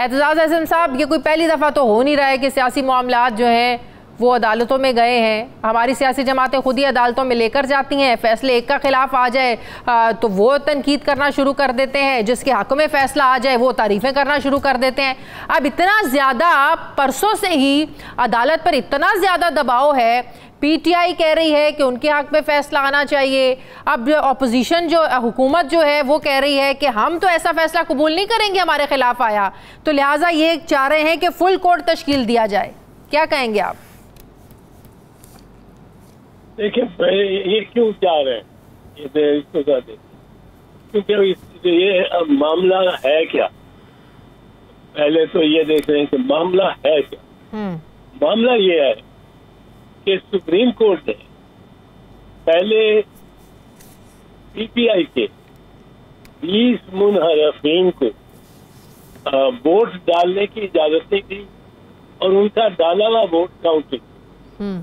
एतजाज़ अहसन साहब, ये कोई पहली दफ़ा तो हो नहीं रहा है कि सियासी मामलात जो हैं वो अदालतों में गए हैं। हमारी सियासी जमातें खुद ही अदालतों में लेकर जाती हैं। फैसले एक का खिलाफ आ जाए तो वो तनकीद करना शुरू कर देते हैं, जिसके हक़ में फ़ैसला आ जाए वो तारीफ़ें करना शुरू कर देते हैं। अब इतना ज़्यादा परसों से ही अदालत पर इतना ज़्यादा दबाव है, पीटीआई कह रही है कि उनके हक़ में फ़ैसला आना चाहिए। अब अपोजिशन जो हुकूमत जो है वो कह रही है कि हम तो ऐसा फ़ैसला कबूल नहीं करेंगे हमारे खिलाफ आया, तो लिहाजा ये चाह रहे हैं कि फुल कोर्ट तश्कील दिया जाए। क्या कहेंगे आप? देखिए, ये क्यों चाह रहे हैं, ये इसको क्योंकि ये मामला है क्या। पहले तो ये देख रहे हैं कि मामला है क्या। मामला ये है कि सुप्रीम कोर्ट ने पहले पीटीआई के 20 मुनहरफीन को वोट डालने की इजाजत नहीं दी और उनका डाला हुआ वोट काउंट नहीं।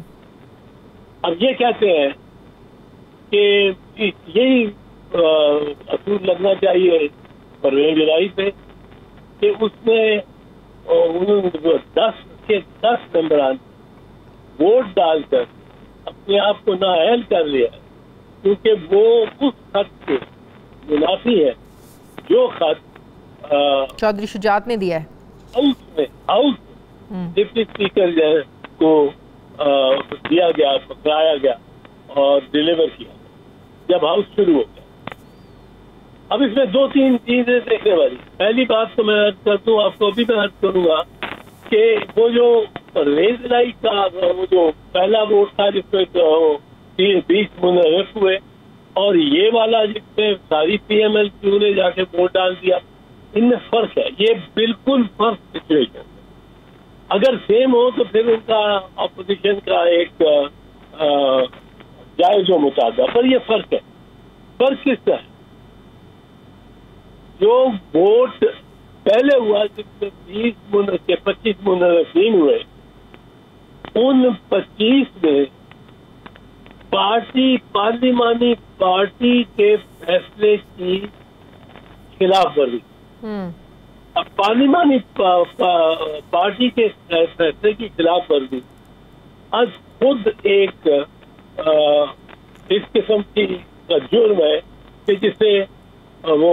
अब ये कहते हैं कि यही असूल लगना चाहिए परवेज इलाही पे कि उसने 10 के 10 मेंबरान वोट डालकर अपने आप को नाअहल कर लिया, क्योंकि वो उस खत के मुनाफी है जो खत चौधरी शुजात ने दिया है। हाउस डिप्टी स्पीकर को दिया गया, पकड़ाया गया और डिलीवर किया जब हाउस शुरू हो गया। अब इसमें 2-3 चीजें देखने वाली। पहली बात तो मैं अर्ज कर दूं, आपको अभी मैं अर्ज करूंगा कि वो जो परवेज इलाही का वो जो पहला वोट था जिसमें 20 मुनहरफ हुए और ये वाला जिसमें सारी पीएमएल ने जाके वोट डाल दिया, इनमें फर्क है। ये बिल्कुल फर्क सिचुएशन। अगर सेम हो तो फिर उनका अपोजिशन का एक जायज हो मुतादा, पर ये फर्क है। फर्क किसका है? जो वोट पहले हुआ जिसमें 25 मुनहरफीन हुए, उन 25 में पार्लिमानी पार्टी के फैसले की खिलाफ वर्जी। अब पार्लिमानी पार्टी के फैसले की खिलाफ वर्जी आज खुद एक इस किस्म की जुर्म है कि जिसे वो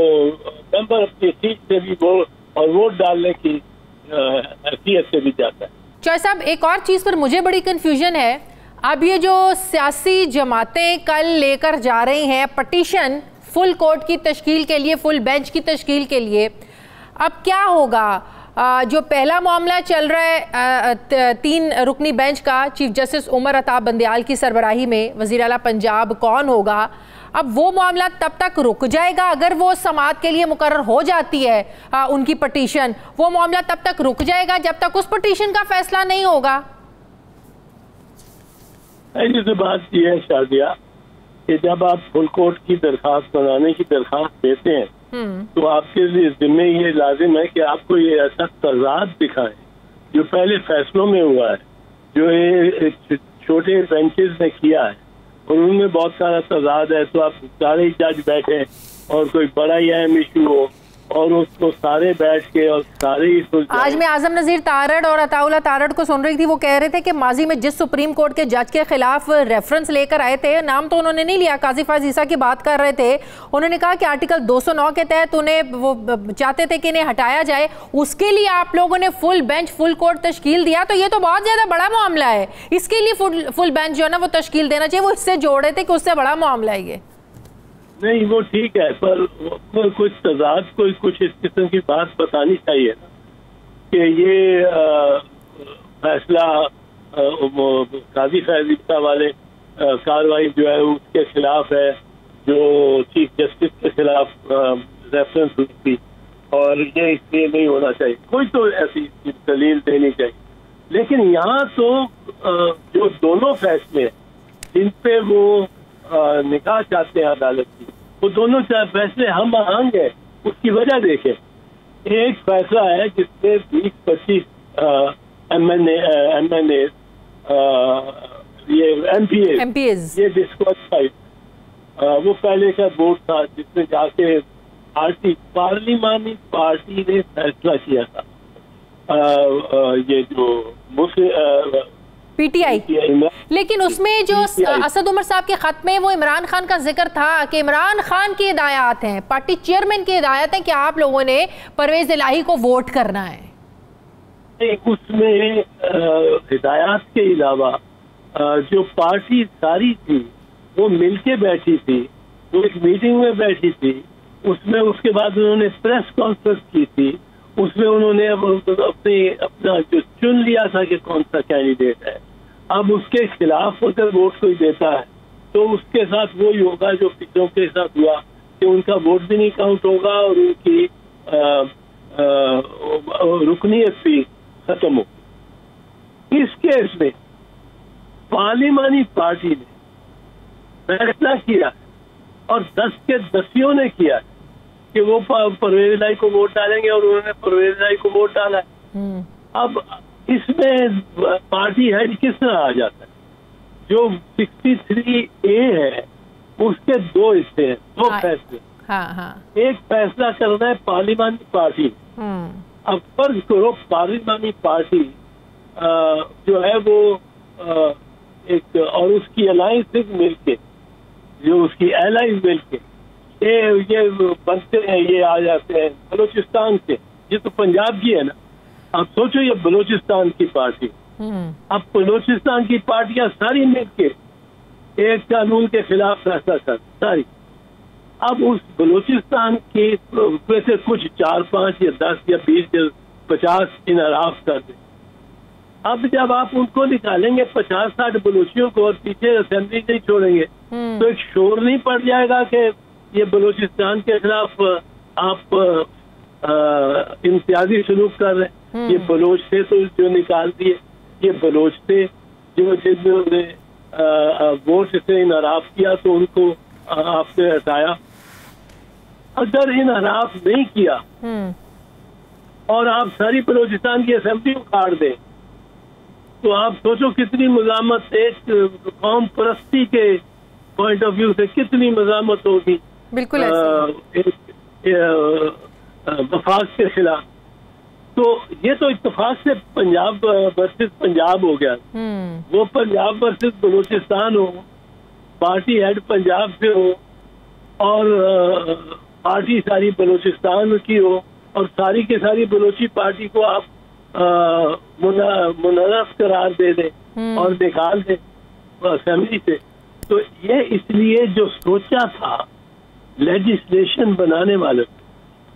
मेंबर अपनी सीट से भी वोट डालने की हैसियत से भी जाता है। चौधरी साहब, एक और चीज पर मुझे बड़ी कंफ्यूजन है। अब ये जो सियासी जमातें कल लेकर जा रही हैं पटिशन फुल कोर्ट की तश्कील के लिए, फुल बेंच की तश्कील के लिए, अब क्या होगा? जो पहला मामला चल रहा है 3 रुकनी बेंच का, चीफ जस्टिस उमर अता बंदयाल की सरबराही में, वज़ीर आला पंजाब कौन होगा, अब वो मामला तब तक रुक जाएगा। अगर वो समाअत के लिए मुकर्रर हो जाती है उनकी पटिशन, वो मामला तब तक रुक जाएगा जब तक उस पटिशन का फैसला नहीं होगा। ऐसी बात यह है शादिया कि जब आप फुल कोर्ट की दरखास्त बनाने की दरखास्त देते हैं तो आपके लिए जिम्मे ये लाजिम है कि आपको ये ऐसा तजाद दिखाएं जो पहले फैसलों में हुआ है, जो ये छोटे बेंचेस ने किया है और उनमें बहुत सारा तजाद है। तो आप सारे जज बैठे और कोई बड़ा ही अहम इशू हो और उसको सारे बैठ के और सारे ही आज मैं आजम नज़ीर तारड़ और अताउल्लाह तारड़ को सुन रही थी, वो कह रहे थे कि माजी में जिस सुप्रीम कोर्ट के जज के खिलाफ रेफरेंस लेकर आए थे, नाम तो उन्होंने नहीं लिया, काजी फैज ईसा की बात कर रहे थे, उन्होंने कहा कि आर्टिकल 209 के तहत उन्हें वो चाहते थे कि इन्हें हटाया जाए, उसके लिए आप लोगों ने फुल बेंच फुल कोर्ट तश्कील दिया। तो ये तो बहुत ज्यादा बड़ा मामला है, इसके लिए फुल बेंच जो है ना वो तश्कील देना चाहिए। वो इससे जोड़ रहे थे कि उससे बड़ा मामला है ये। नहीं, वो ठीक है, पर कुछ तजाद को कुछ इस किस्म की बात बतानी चाहिए ना कि ये फैसला काजी फैज़ वाले कार्रवाई जो है उसके खिलाफ है, जो चीफ जस्टिस के खिलाफ रेफरेंस हुई थी और ये इसलिए नहीं होना चाहिए। कोई तो ऐसी दलील देनी चाहिए। लेकिन यहाँ तो जो दोनों फैसले हैं जिन पे वो निकाह चाहते हैं अदालत की, वो दोनों फैसले हम आहंग है। उसकी वजह देखें, एक फैसला है जिसमें 20-25 MNA ये MPAs ये डिस्क्वालीफाइड, वो पहले का वोट था जिसमें जाके पार्लिमानी पार्टी ने फैसला किया था ये जो मुस्लिम पीटीआई, लेकिन उसमें जो असद उमर साहब के खत में वो इमरान खान का जिक्र था कि इमरान खान की हिदायत हैं, पार्टी चेयरमैन की हिदायत है कि आप लोगों ने परवेज इलाही को वोट करना है। उसमें हिदायत के अलावा जो पार्टी सारी थी वो मिलके बैठी थी, वो एक मीटिंग में बैठी थी, उसमें उसके बाद उन्होंने प्रेस कॉन्फ्रेंस की थी, उसमें उन्होंने अपना जो चुन लिया था कि कौन सा कैंडिडेट है। अब उसके खिलाफ अगर वोट कोई देता है तो उसके साथ वो ही होगा जो पिछलों के साथ हुआ कि उनका वोट भी नहीं काउंट होगा और उनकी रुकनीयत भी खत्म होगी। इस केस में पार्लिमानी पार्टी ने फैसला किया और 10 के 10 ने किया कि वो परवेज इलाही को वोट डालेंगे और उन्होंने परवेज इलाही को वोट डाला है। अब इसमें पार्टी हेड किस तरह आ जाता है? जो 63A है उसके 2 हिस्से हैं, 2 फैसले। एक फैसला करना है पार्लिमानी पार्टी। अब फर्ज करो पार्लिमानी पार्टी जो है वो एक और उसकी अलायंस मिलके, जो उसकी एलाइज मिलके ये बनते हैं, ये आ जाते हैं बलूचिस्तान से। ये तो पंजाब की है ना। अब सोचो ये बलूचिस्तान की पार्टी, अब बलूचिस्तान की पार्टियां सारी मिलके एक कानून के खिलाफ फैसला कर सारी। अब उस बलूचिस्तान की वैसे कुछ 4, 5 या 10 या 20 या 50 इनराफ कर दे। अब जब आप उनको निकालेंगे 50-60 बलूचियों को और पीछे असेंबली नहीं छोड़ेंगे तो एक शोर नहीं पड़ जाएगा कि ये बलूचिस्तान के खिलाफ आप इम्तियाजी सलूक कर रहे हैं। ये बलोच थे तो जो निकाल दिए, ये बलोच थे जो जिन्होंने वोट से इनराफ किया तो उनको आपने हटाया। अगर इनराफ नहीं किया और आप सारी बलूचिस्तान की असेंबली उखाड़ दें तो आप सोचो कितनी मज़ामत, एक कौम परस्ती के पॉइंट ऑफ व्यू से कितनी मज़ामत होगी। बिल्कुल वफाक के खिलाफ। तो ये तो इत्तेफाक से पंजाब वर्सेस पंजाब हो गया। वो पंजाब वर्सेस बलूचिस्तान हो, पार्टी हेड पंजाब से हो और पार्टी सारी बलूचिस्तान की हो और सारी के सारी बलूची पार्टी को आप मुनर्रफ करार दे दें और निकाल दें असेंबली से। तो ये इसलिए जो सोचा था लेजिस्लेशन बनाने वाले,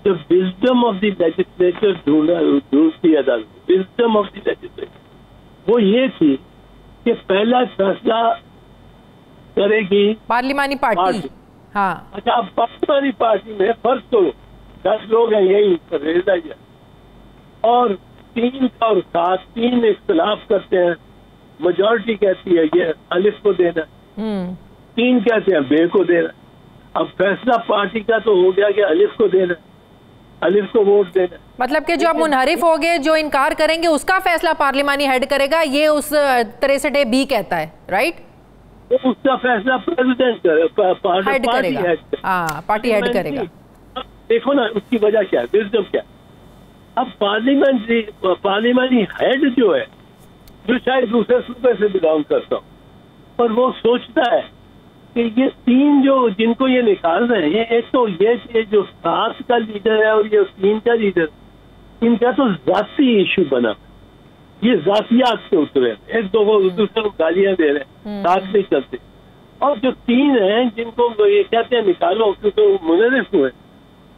the wisdom of the legislature ढूंढती अदालत, विजडम ऑफ द लेजिस्लेचर वो ये थी कि पहला फैसला करेगी पार्लिमानी पार्टी। हाँ, अच्छा, अब पार्लिमानी पार्टी में फर्ज करो 10 लोग हैं यही पर और 3 और 7 3 इख्तलाफ करते हैं। मेजॉरिटी कहती है ये अलिफ को देना, 3 कहते हैं बे को देना। अब फैसला पार्टी का तो हो गया कि अलिफ को देना, अलिफ को वोट देना। मतलब कि जो आप मुनहरिफ हो गए, जो इनकार करेंगे उसका फैसला पार्लिमानी हेड करेगा, ये उस तरह से डे बी कहता है, राइट? तो उसका फैसला प्रेसिडेंट पार्टी हेड करेगा। देखो ना उसकी वजह क्या है, विजडम क्या है। अब पार्लिमानी हेड जो है, जो शायद दूसरे सूबे से बिलोंग करता हूँ, पर वो सोचता है कि ये 3 जो जिनको ये निकाल रहे हैं, ये एक तो ये जो 7 का लीडर है और ये 3 का लीडर, इनका तो जाती इशू बना, ये जातियात से उतरे, एक दूसरे को गालियां दे रहे हैं, साथ नहीं चलते। और जो 3 हैं जिनको ये कहते हैं निकालो क्योंकि वो मुनर्रिफ हुए,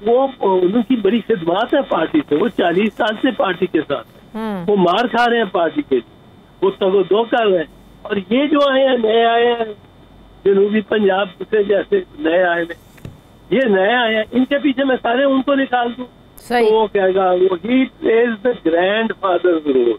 वो उनकी बड़ी खिदमत है पार्टी से, वो 40 साल से पार्टी के साथ है, वो मार खा रहे हैं पार्टी के लिए, वो तगो-दो कर रहे हैं। और ये जो आए हैं, नए आए हैं जनूबी पंजाब से, जैसे नए आए हैं, ये नए आए हैं, इनके पीछे मैं सारे उनको निकाल दूं तो वो कहेगा वो ही plays the grandfather role.